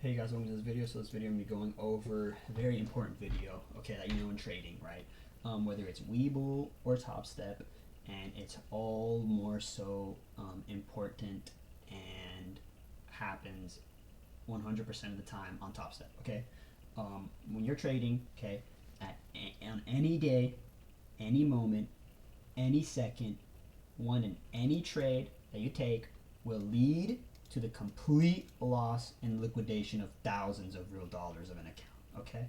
Hey guys, welcome to this video. So this video I'm going to be going over a very important video, okay, that you know in trading, right? Whether it's Webull or Top Step, and it's all more so important and happens 100% of the time on Top Step, okay? When you're trading, okay, on any day, any moment, any second, one in any trade that you take will lead to the complete loss and liquidation of thousands of real dollars of an account. Okay,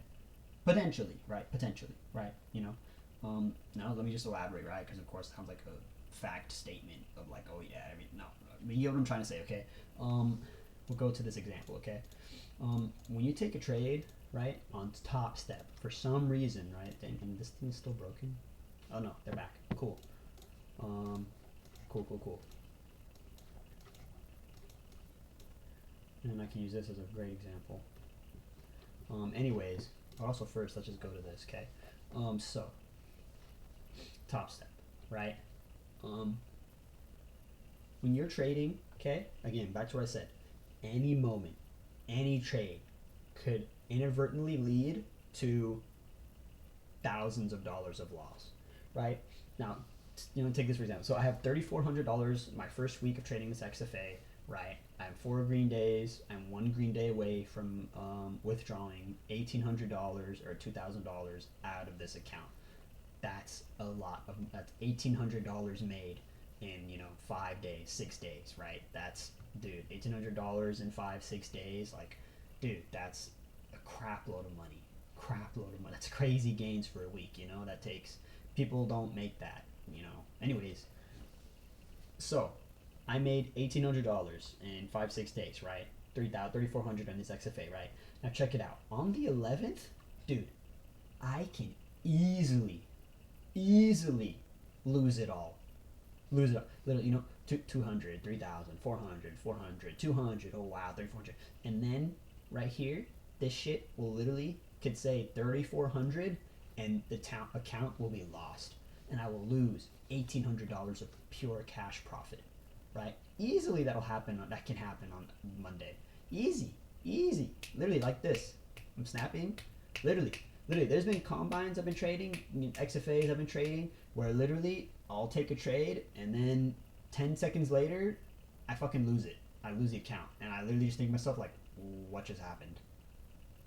potentially, right? Potentially, right? Now let me just elaborate, right? Because of course it sounds like a fact statement of like, oh yeah, I mean, no, but you know what I'm trying to say, okay? We'll go to this example, okay? When you take a trade, right, on Top Step, for some reason, right? And this thing is still broken. Oh no, they're back. Cool. Cool. And I can use this as a great example. Anyways, also first, let's just go to this, okay? So, Top Step, right? When you're trading, okay, again, back to what I said, any moment, any trade could inadvertently lead to thousands of dollars of loss, right? Now, take this for example. So I have $3,400 my first week of trading this XFA, right? I have 4 green days. I'm 1 green day away from withdrawing $1,800 or $2,000 out of this account. That's a lot of, that's $1,800 made in 5 days, 6 days, right? That's, dude, $1,800 in 5, 6 days, like, dude, that's a crap load of money. That's crazy gains for a week. That takes, people don't make that. Anyways, so I made $1,800 in 5, 6 days, right? 3,400 on this XFA, right? Now check it out. On the 11th, dude, I can easily lose it all. Literally, 200, 3,000, 400, 400, 200. Oh wow, 3,400. And then right here, this shit will literally could say 3,400, and the account will be lost, and I will lose $1,800 of pure cash profit. Right? Easily that'll happen. That can happen on Monday. Easy. Literally like this. I'm snapping. Literally. There's been combines I've been trading, XFAs I've been trading, where literally I'll take a trade and then 10 seconds later, I fucking lose it. I lose the account, and I literally just think to myself like, what just happened?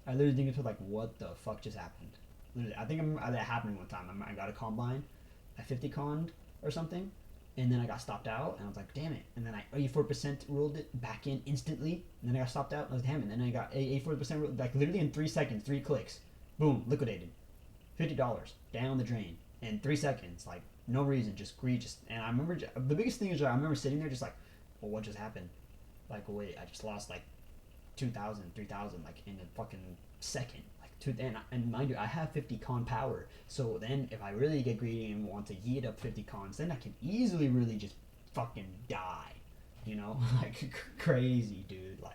I literally think to myself like, what the fuck just happened? Literally, I think that happened one time. I got a combine, I 50 conned or something, and then I got stopped out, and I was like, damn it. And then I 84% ruled it back in instantly, and then I got stopped out, and I was damn it. And then I got 84% ruled, like literally in 3 seconds, 3 clicks, boom, liquidated. $50 down the drain in 3 seconds, like no reason, just greed. And I remember the biggest thing is I remember sitting there just like, well, what just happened? Like, wait, I just lost like 2,000, 3,000, like in a fucking second. And mind you, I have 50 con power, so then if I really get greedy and want to yeet up 50 cons, then I can easily really just fucking die, like crazy, dude, like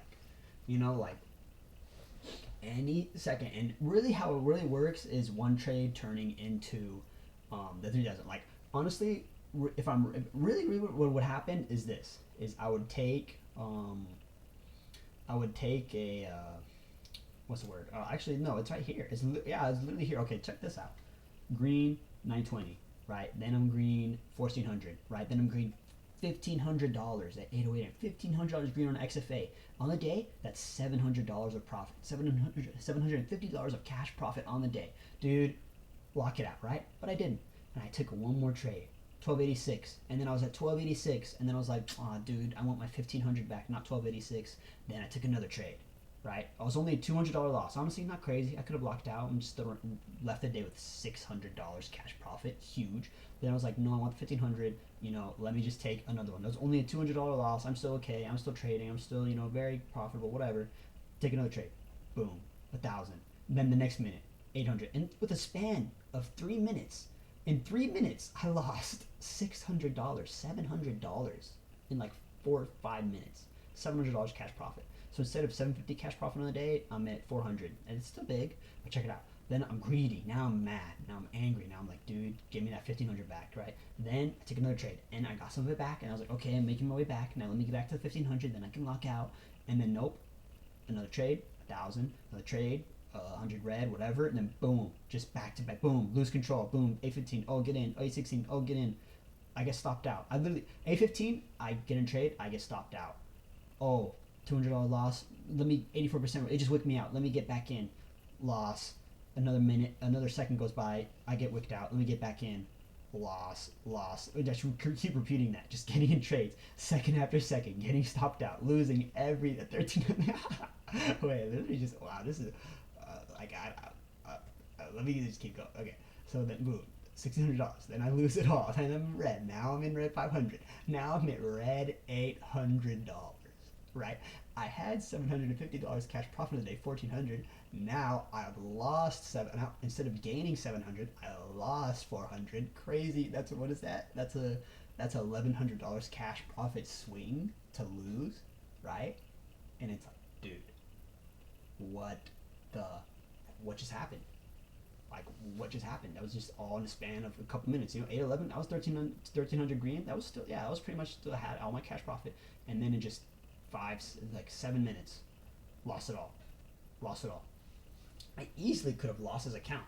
any second. And really how it really works is one trade turning into the 3,000. Like honestly, if really what would happen is this, is I would take a what's the word? Actually, no, it's right here. It's literally here. Okay, check this out. Green 920, right? Then I'm green 1,400, right? Then I'm green $1,500 at 808. $1,500 green on XFA on the day. That's $700 of profit. $750 of cash profit on the day, dude. Lock it out, right? But I didn't, and I took one more trade. 1286, and then I was at 1286, and then I was like, oh dude, I want my 1,500 back, not 1286. Then I took another trade, right? I was only a $200 loss. Honestly, not crazy. I could have blocked out and just still left the day with $600 cash profit. Huge. Then I was like, no, I want the 1,500. Let me just take another one. That was only a $200 loss. I'm still okay. I'm still trading. I'm still, very profitable. Whatever. Take another trade. Boom, 1,000. Then the next minute, 800. And with a span of 3 minutes, in 3 minutes, I lost $600, $700 in like 4 or 5 minutes. $700 cash profit. So instead of 750 cash profit on the day, I'm at 400, and it's still big. But check it out. Then I'm greedy. Now I'm mad. Now I'm angry. Now I'm like, dude, give me that 1,500 back, right? Then I take another trade, and I got some of it back, and I was like, okay, I'm making my way back. Now let me get back to the 1,500, then I can lock out. And then nope, another trade, 1,000, another trade, 100 red, whatever, and then boom, just back to back, boom, lose control, boom, A15, oh get in, A16, oh get in, I get stopped out. I literally, A15, I get in trade, I get stopped out. Oh, $200 loss, let me, 84%, it just wicked me out, let me get back in, loss, another minute, another second goes by, I get wicked out, let me get back in, loss, loss. I should keep repeating that, just getting in trades, second after second, getting stopped out, losing every 13. Wait, literally just, wow, this is, let me just keep going. Okay, so then boom, $1,600. Then I lose it all. Then I'm red. Now I'm in red 500. Now I'm at red $800. Right? I had $750 cash profit of the day, 1,400. Now I've lost now, instead of gaining 700, I lost 400. Crazy. That's what is that? That's $1,100 cash profit swing to lose, right? And it's like, dude, what just happened? Like, what just happened? That was just all in the span of a couple minutes. 811, I was 1,300 green. That was still, yeah, I was pretty much still had all my cash profit. And then in just 7 minutes, lost it all. I easily could have lost his account.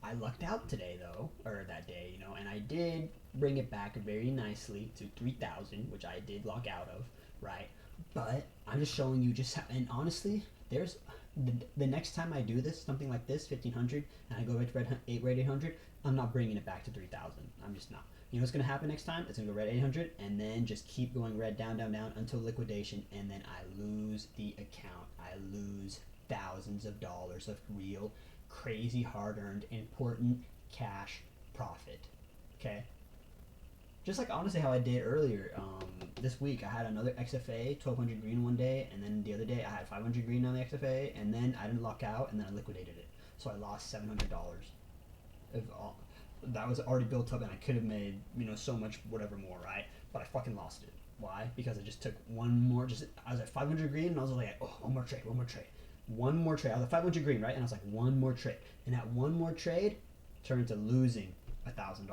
I lucked out today though, or that day, and I did bring it back very nicely to 3,000, which I did lock out of, right? But I'm just showing you and honestly, there's the next time I do this, something like this, 1,500, and I go back to red 800, I'm not bringing it back to 3,000. I'm just not. You know what's gonna happen next time? It's gonna go red 800, and then just keep going red down until liquidation, and then I lose the account. I lose thousands of dollars of real, crazy, hard-earned, important cash profit. Okay. Just like honestly how I did earlier, this week I had another XFA 1,200 green one day, and then the other day I had 500 green on the XFA, and then I didn't lock out, and then I liquidated it. So I lost $700. That was already built up, and I could have made so much whatever more, right? But I fucking lost it. Why? Because I just took one more. I was at 500 green, and I was like, oh, one more trade. I was at 500 green, right? And I was like, one more trade, and that one more trade turned to losing $1,000.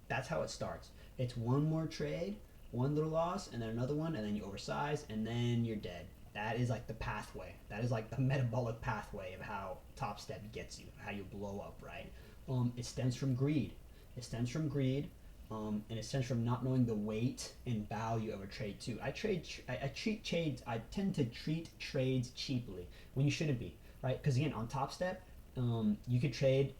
That's how it starts. It's one more trade, one little loss, and then another one, and then you oversize, and then you're dead. That is like the pathway. That is like the metabolic pathway of how Top Step gets you, how you blow up, right? It stems from greed. And it stems from not knowing the weight and value of a trade too. I tend to treat trades cheaply when you shouldn't be, right? Because again, on Top Step, you could trade,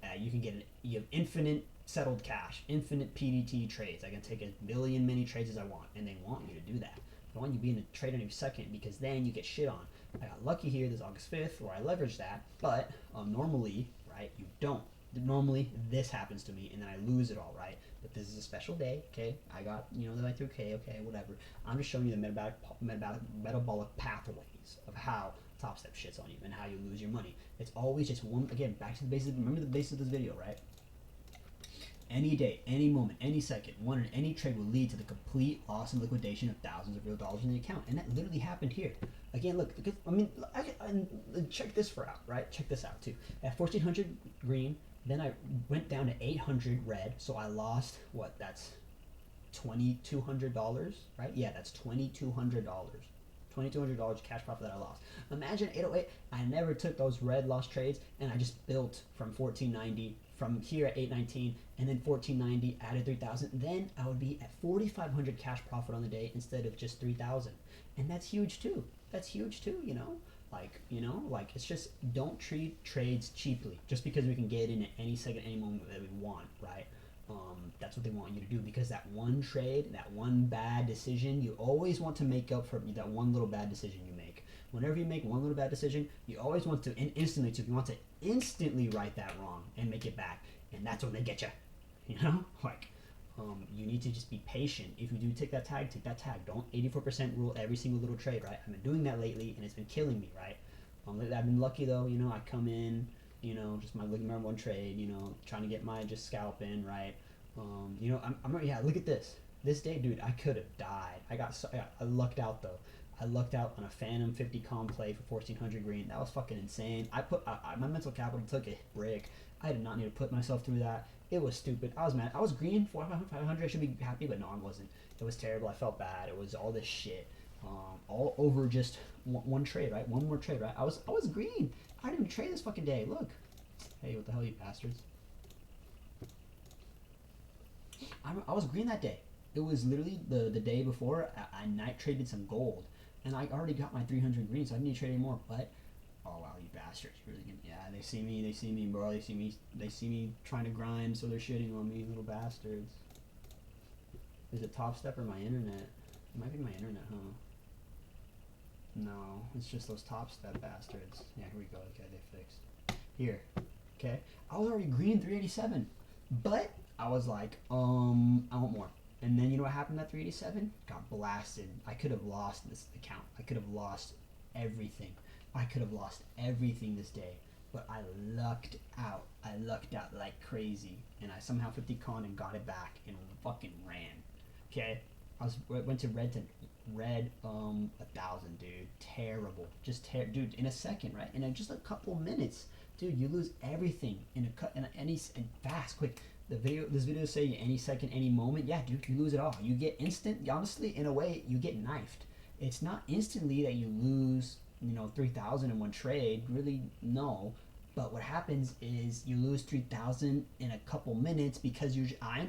you have infinite settled cash, infinite PDT trades. I can take as many trades as I want, and they want you to do that. They want you to be in a trade on every second, because then you get shit on. I got lucky here this August 5th where I leveraged that, but normally, right, you don't. Normally, this happens to me, and then I lose it all, right? But this is a special day, okay? I got, that I threw K, okay, whatever. I'm just showing you the metabolic pathways of how Top Step shits on you and how you lose your money. It's always just one, again, back to the basics. Remember the basics of this video, right? Any day, any moment, any second, one in any trade will lead to the complete loss and liquidation of thousands of real dollars in the account. And that literally happened here. Again, look, check this out, right? Check this out too. At 1,400 green, then I went down to 800 red, so I lost, that's $2,200, right? Yeah, that's $2,200. $2,200 cash profit that I lost. Imagine 808, I never took those red loss trades, and I just built from 1,490, from here at 819, and then 1,490, added 3,000. Then I would be at 4,500 cash profit on the day instead of just 3,000. And that's huge too. It's just, don't treat trades cheaply just because we can get in at any second, any moment that we want, right? That's what they want you to do, because that one trade, that one bad decision, you always want to make up for that one little bad decision you make. Whenever you make one little bad decision, you always want to instantly right that wrong and make it back, and that's when they get you. You need to just be patient. If you do take that tag. Don't 84% rule every single little trade, right? I've been doing that lately, and it's been killing me, right? I've been lucky though. I come in, just my looking at one trade, trying to get my just scalp in, right? Look at this. This day, dude, I could have died. I lucked out though. I lucked out on a Phantom 50 com play for 1,400 green. That was fucking insane. My mental capital took a brick. I did not need to put myself through that. It was stupid. I was mad. I was green 400. I should be happy, but no, I wasn't. It was terrible. I felt bad. It was all this shit. all over just one trade, right? One more trade, right? I was green. I didn't trade this fucking day. Look. Hey, what the hell, you bastards? I was green that day. It was literally the day before I night traded some gold, and I already got my 300 green, so I didn't need to trade anymore. But oh wow, you bastards! You really gonna, yeah, they see me, bro. They see me trying to grind, so they're shitting on me, little bastards. Is it Top Step or my internet? It might be my internet, huh? No, it's just those Top Step bastards. Yeah, here we go. Okay, they fixed. Here, okay. I was already green 387, but I was like, I want more. And then you know what happened at 387? Got blasted. I could have lost this account. I could have lost everything. I could have lost everything this day. But I lucked out. I lucked out like crazy. And I somehow 50 con and got it back and fucking ran. Okay? Went to red 1,000, dude. Terrible. Dude, in a second, right? In just a couple minutes, dude, you lose everything in fast, quick. This video say any second, any moment. Yeah, dude, you lose it all. You get instant. Honestly, in a way, you get knifed. It's not instantly that you lose, 3,000 in one trade. Really, no. But what happens is you lose 3,000 in a couple minutes because I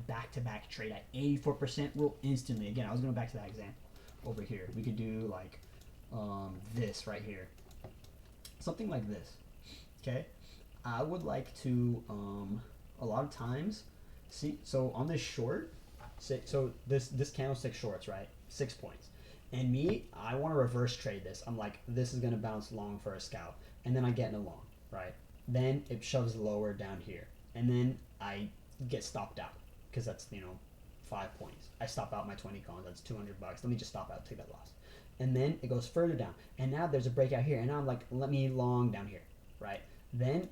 back-to-back trade at 84% rule instantly. Again, I was going back to that example over here. We could do like this right here, something like this. Okay, I would like to a lot of times see. So on this short, so this candlestick shorts, right? 6 points. And me, I want to reverse trade this. I'm like, this is going to bounce long for a scalp. And then I get in a long, right? Then it shoves lower down here. And then I get stopped out because that's, 5 points. I stop out my 20 cons. That's 200 bucks. Let me just stop out, take that loss. And then it goes further down. And now there's a breakout here. And now I'm like, let me long down here, right? Then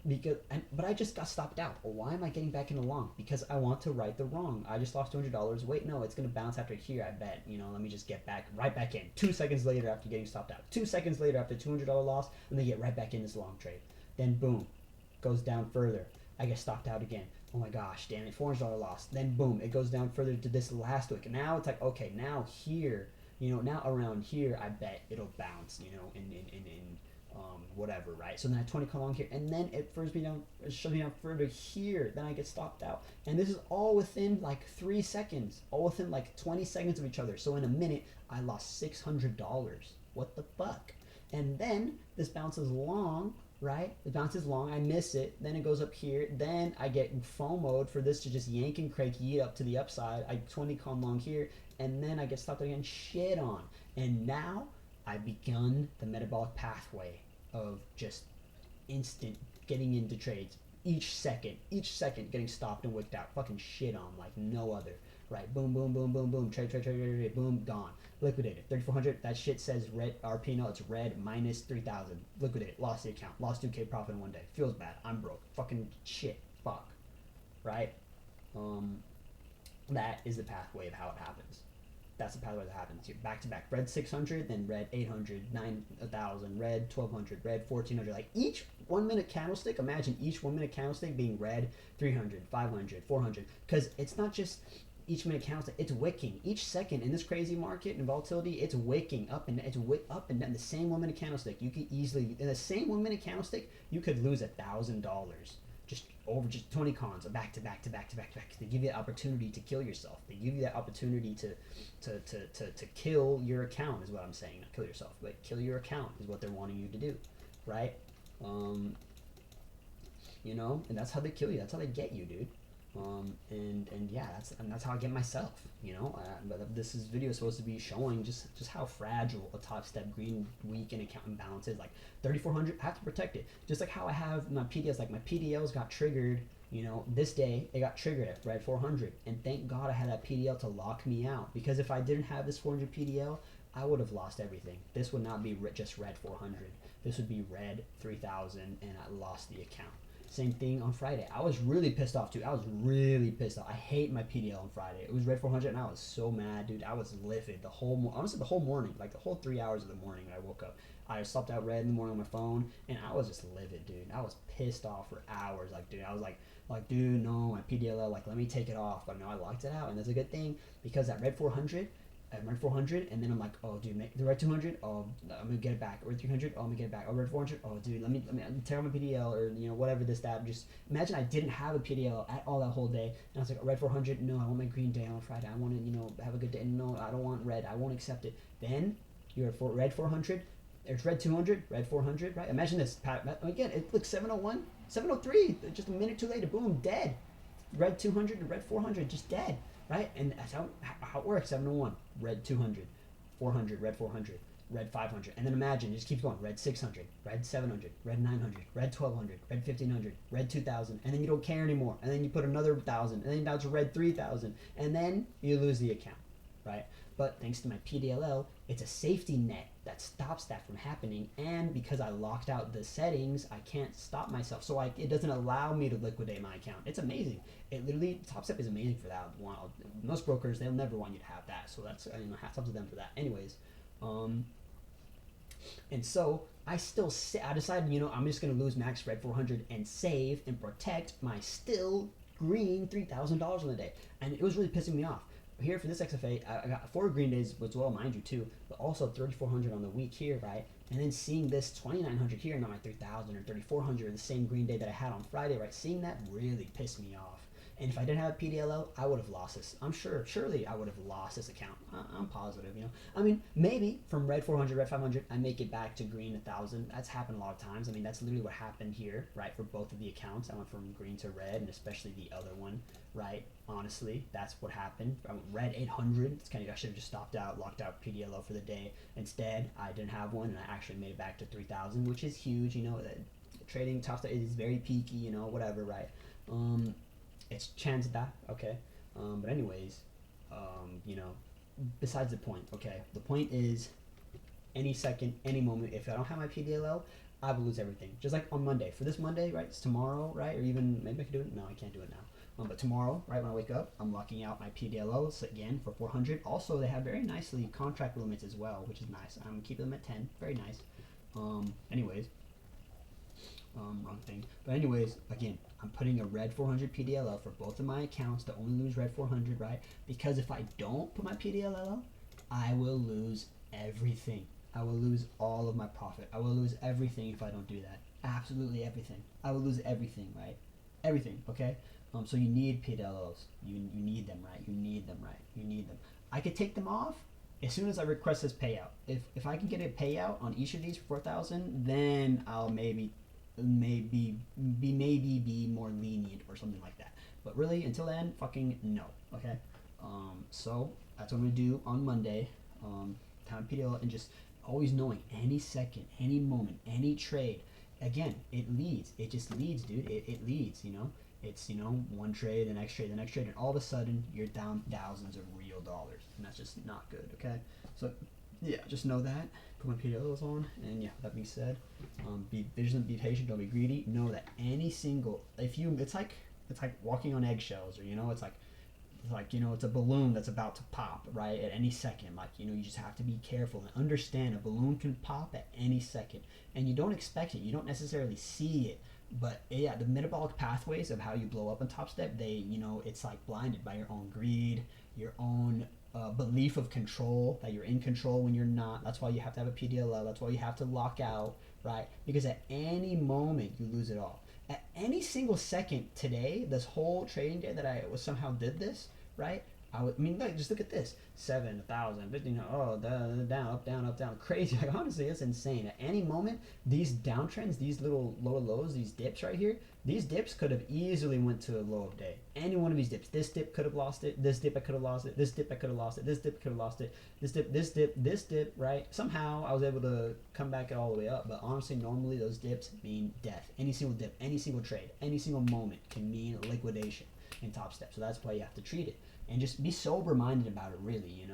but I just got stopped out. Well, why am I getting back in the long? Because I want to right the wrong. I just lost $200. Wait, no, it's gonna bounce after here. I bet. Let me just get right back in. 2 seconds later after getting stopped out. 2 seconds later after $200 loss, and then get right back in this long trade. Then boom, goes down further. I get stopped out again. Oh my gosh, damn it, $400 loss. Then boom, it goes down further to this last wick. Now it's like, okay, now here, now around here, I bet it'll bounce. In whatever, right? So then I 20 come along here, and then it shoves me down further here. Then I get stopped out, and this is all within like 3 seconds, all within like 20 seconds of each other. So in a minute, I lost $600. What the fuck? And then this bounces long, right? It bounces long, I miss it. Then it goes up here. Then I get FOMO'd for this to just yank and crank yeet up to the upside. I 20 come long here, and then I get stopped again, shit on, and now I've begun the metabolic pathway of just instant getting into trades. Each second getting stopped and wicked out. Fucking shit on like no other. Right? Boom, boom, boom, boom, boom. Trade, boom, gone. Liquidated. 3,400. That shit says red. RPNL, it's red minus 3,000. Liquidated. Lost the account. Lost 2K profit in one day. Feels bad. I'm broke. Fucking shit. Fuck. Right? That is the pathway of how it happens. That's the pathway that happens here. Back to back. Red 600, then red 800, 9,000, red 1,200, red 1,400. Like each 1 minute candlestick, imagine each 1 minute candlestick being red 300, 500, 400. Because it's not just each minute candlestick, it's wicking. Each second in this crazy market and volatility, it's wicking up and up and down. The same 1 minute candlestick, you could easily, in the same 1 minute candlestick, you could lose $1,000. Just 20 cons, back to back. They give you the opportunity to kill yourself. They give you that opportunity to kill your account, is what I'm saying. Not kill yourself, but kill your account is what they're wanting you to do, right? And that's how they kill you. That's how they get you, dude. And yeah, that's how I get myself, but this video is supposed to be showing just how fragile a top step green week in account imbalance is. Like 3,400, I have to protect it. Just like how I have my PDLs, like my PDLs got triggered, this day it got triggered at red 400, and thank God I had that PDL to lock me out, because if I didn't have this 400 PDL, I would have lost everything. This would not be just red 400. This would be red 3,000, and I lost the account. Same thing on Friday. I was really pissed off too. I was really pissed off. I hate my PDL on Friday. It was red 400 and I was so mad, dude. I was livid the whole morning, like the whole 3 hours of the morning when I woke up. I stopped out red in the morning on my phone, and I was just livid, dude. I was pissed off for hours. Like, dude, I was like, dude, no, my PDL, like, let me take it off. But no, I locked it out, and that's a good thing, because that red 400, I'm red 400, and then I'm like, oh, dude, the red 200, oh, I'm gonna get it back. Red 300, oh, I'm gonna get it back. Oh, red 400, oh, dude, let me tear out my PDL, or whatever this that. Just imagine I didn't have a PDL at all that whole day, and I was like, oh, red 400, no, I want my green day on Friday. I want to have a good day. No, I don't want red. I won't accept it. Then you're at red 400. It's red 200, red 400, right? Imagine this. Again, it looks 701, 703. Just a minute too later, boom, dead. Red 200 and red 400, just dead. Right? And that's how it works. 701, red 200, 400, red 400, red 500. And then imagine, it just keeps going. Red 600, red 700, red 900, red 1200, red 1500, red 2000. And then you don't care anymore. And then you put another 1000. And then down to red 3000. And then you lose the account. Right? But thanks to my PDLL, it's a safety net that stops that from happening. And because I locked out the settings, I can't stop myself. So it doesn't allow me to liquidate my account. It's amazing. It literally, Top Step is amazing for that. Most brokers, they'll never want you to have that. So that's, hats off to them for that. Anyways, and so I decided, I'm just going to lose max red 400 and save and protect my still green $3,000 on the day. And it was really pissing me off. Here for this XFA, I got 4 green days as well, mind you, too, but also 3,400 on the week here, right? And then seeing this 2,900 here, not my 3,000 or 3,400, the same green day that I had on Friday, right? Seeing that really pissed me off. And if I didn't have a PDLL, I would have lost this. Surely I would have lost this account. I'm positive, I mean, maybe from red 400, red 500, I make it back to green 1,000. That's happened a lot of times. I mean, that's literally what happened here, right? For both of the accounts, I went from green to red, and especially the other one, right? Honestly, that's what happened. I went red 800. It's kind of, I should have just locked out PDLO for the day. Instead, I didn't have one, and I actually made it back to 3,000, which is huge. Trading Top Step is very peaky, whatever, right? It's chance that, okay? But anyways, besides the point, okay? The point is, any second, any moment, if I don't have my PDLO, I will lose everything. Just like on Monday. For this Monday, right? It's tomorrow, right? Or even, maybe I can do it. No, I can't do it now. But tomorrow, right, when I wake up, I'm locking out my PDLOs again for 400. Also, they have very nicely contract limits as well, which is nice. I'm keeping them at 10. Very nice. Anyways. Wrong thing. But anyways, again, I'm putting a red 400 PDLL for both of my accounts to only lose red 400, right? Because if I don't put my PDLL, I will lose everything. I will lose all of my profit. I will lose everything if I don't do that. Absolutely everything. I will lose everything, right? Everything, okay? So you need PDLLs. You need them, right? You need them, right? You need them. I could take them off as soon as I request this payout. If I can get a payout on each of these for 4,000, then I'll maybe be more lenient or something like that. But really, until then, fucking no. Okay. So that's what I'm gonna do on Monday. Time PDL, and just always knowing any second, any moment, any trade. Again, it leads. It just leads, dude. It leads. It's one trade, the next trade, and all of a sudden you're down thousands of real dollars, and that's just not good. Okay. So yeah, just know that. Put my PDLs on, and yeah, that being said, be vigilant, be patient, don't be greedy. Know that any single, it's like walking on eggshells, or it's it's a balloon that's about to pop, right, at any second. You just have to be careful and understand a balloon can pop at any second, and you don't expect it, you don't necessarily see it. But yeah, the metabolic pathways of how you blow up on Top Step, it's like blinded by your own greed, your own belief of control, that you're in control when you're not. That's why you have to have a PDLL. That's why you have to lock out, right? Because at any moment you lose it all. At any single second today, this whole trading day that I somehow did this, right? Just look at this: 7,000, 15, down, up, down, up, down, crazy. Honestly, it's insane. At any moment, these downtrends, these little lower lows, these dips right here, these dips could have easily went to a low of day. Any one of these dips. This dip could have lost it. This dip I could have lost it. This dip I could have lost it. This dip could have lost it. This dip, right? Somehow I was able to come back all the way up. But honestly, normally those dips mean death. Any single dip, any single trade, any single moment can mean liquidation in Top Step. So that's why you have to treat it. And just be sober-minded about it, really,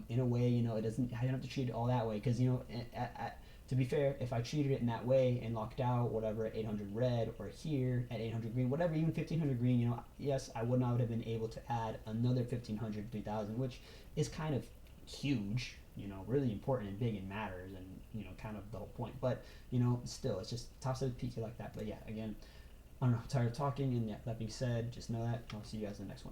in a way, it doesn't, I don't have to treat it all that way, because, to be fair, if I treated it in that way and locked out, whatever, at 800 red, or here at 800 green, whatever, even 1500 green, yes, I would not have been able to add another 1500, 3000, which is kind of huge, really important and big and matters, and, kind of the whole point. But, still, it's just Top Step peaky like that. But yeah, again, I don't know, tired of talking, and yeah, that being said, just know that. I'll see you guys in the next one.